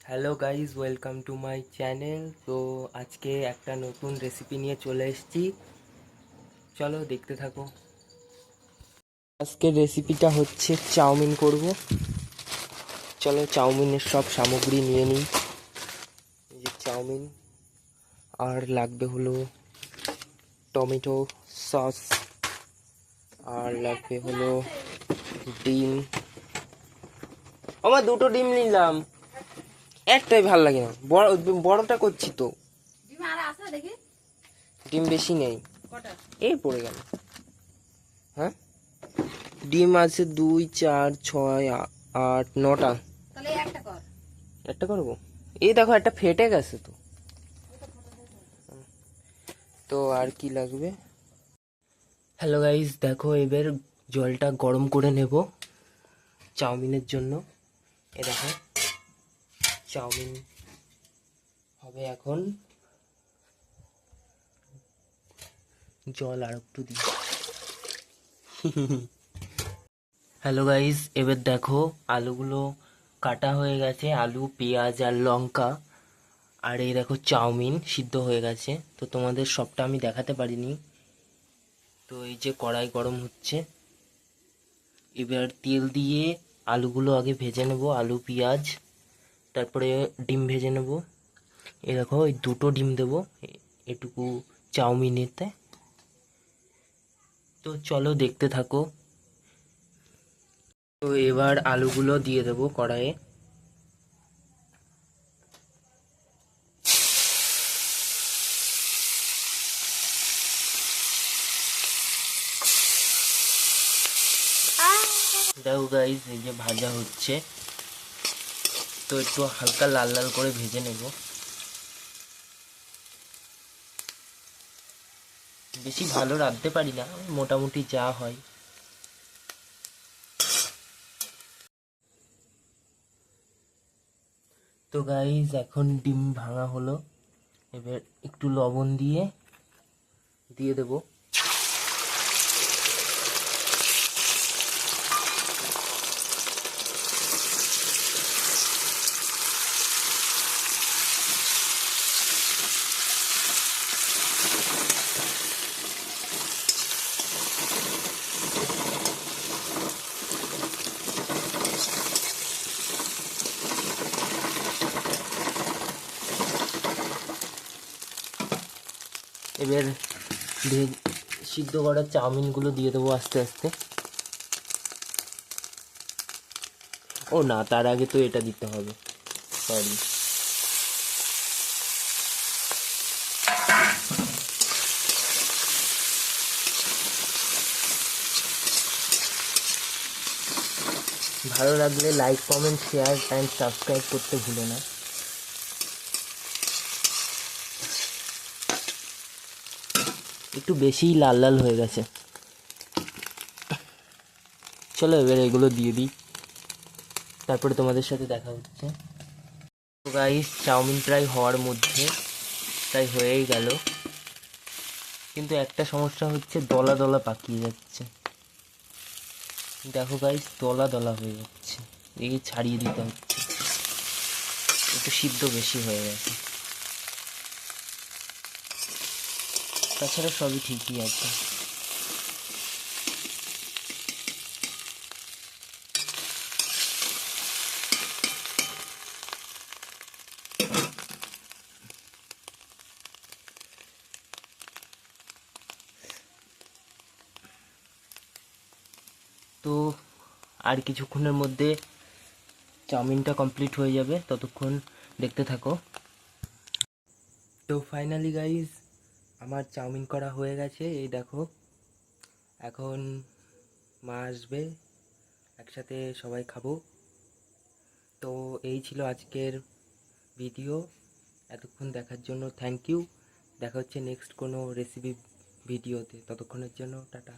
Hello guys, welcome to my channel. তো আজকে একটা নতুন রেসিপি নিয়ে চলে এসেছি, চলো দেখতে থাকো। আজকের রেসিপিটা হচ্ছে চাউমিন করব। চলো চাউমিনের সব সামগ্রী নিয়ে নিই। এই যে চাউমিন, আর লাগবে হলো টমেটো সস, আর লাগবে হলো ডিম। আমার দুটো ডিম নিলাম, একটাই ভাল লাগে না, বড়টা করছি তো। ডিম বেশি নেই, এই পড়ে গেল। হ্যাঁ, ডিম আছে 2, 4, 6, 8, 9টা। একটা করবো, এই দেখো একটা ফেটে গেছে তো। তো আর কি লাগবে? হ্যালো গাইস, দেখো এবার জলটা গরম করে নেব চাউমিনের জন্য। এ দেখো চাউমিন হবে এখন। জল আর একটু দিই। হ্যালো গাইস, এবার দেখো আলুগুলো কাটা হয়ে গেছে, আলু, পেঁয়াজ আর লঙ্কা। আর এই দেখো চাউমিন সিদ্ধ হয়ে গেছে। তো তোমাদের সবটা আমি দেখাতে পারিনি। তো এই যে কড়াই গরম হচ্ছে, এবার তেল দিয়ে আলুগুলো আগে ভেজে নেব, আলু পেঁয়াজ, তারপরে ডিম ভেজে নেব। এই দেখো এই দুটো ডিম দেবো এটুকু চাউমিনেতে। তো চলো দেখতে থাকো। তো এবার আলুগুলো দিয়ে দেবো কড়াইয়ে। দেখো গাইস, এই যে ভাজা হচ্ছে, তো একটু হালকা লাল লাল করে ভেজে নেব। বেশি ভালো রাঁধতে পারি না, মোটামুটি যা হয়। তো গাইস এখন ডিম ভাঙা হলো, এবার একটু লবণ দিয়ে দিয়ে দেবো। এবার সিদ্ধ করা চাউমিনগুলো দিয়ে দেবো আস্তে আস্তে। ও না, তার আগে তো এটা দিতে হবে, সরি। ভালো লাগলে like, comment, share and subscribe করতে ভুলো না। একটু বেশিই লাল লাল হয়ে গেছে। চলো এবার এগুলো দিয়ে দিই, তারপরে তোমাদের সাথে দেখা হচ্ছে। তো গাইস, চাউমিন প্রায় হওয়ার মধ্যে, প্রায় হয়েই গেল। কিন্তু একটা সমস্যা হচ্ছে, দলা দলা পাকিয়ে যাচ্ছে। দেখো গাইস, দলা দলা হয়ে যাচ্ছে, একে ছাড়িয়ে দিতে হচ্ছে, একটু সিদ্ধ বেশি হয়ে গেছে। তাছাড়া সবই ঠিকই আছে। তো আর কিছুক্ষণের মধ্যে চাউমিনটা কমপ্লিট হয়ে যাবে, ততক্ষণ দেখতে থাকো। তো ফাইনালি গাইজ, আমার চাউমিন করা হয়ে গেছে। এই দেখো, এখন মা আসবে, একসাথে সবাই খাবো। তো এই ছিল আজকের ভিডিও। এতক্ষণ দেখার জন্য থ্যাংক ইউ। দেখা হচ্ছে নেক্সট কোনো রেসিপি ভিডিওতে, ততক্ষণের জন্য টাটা।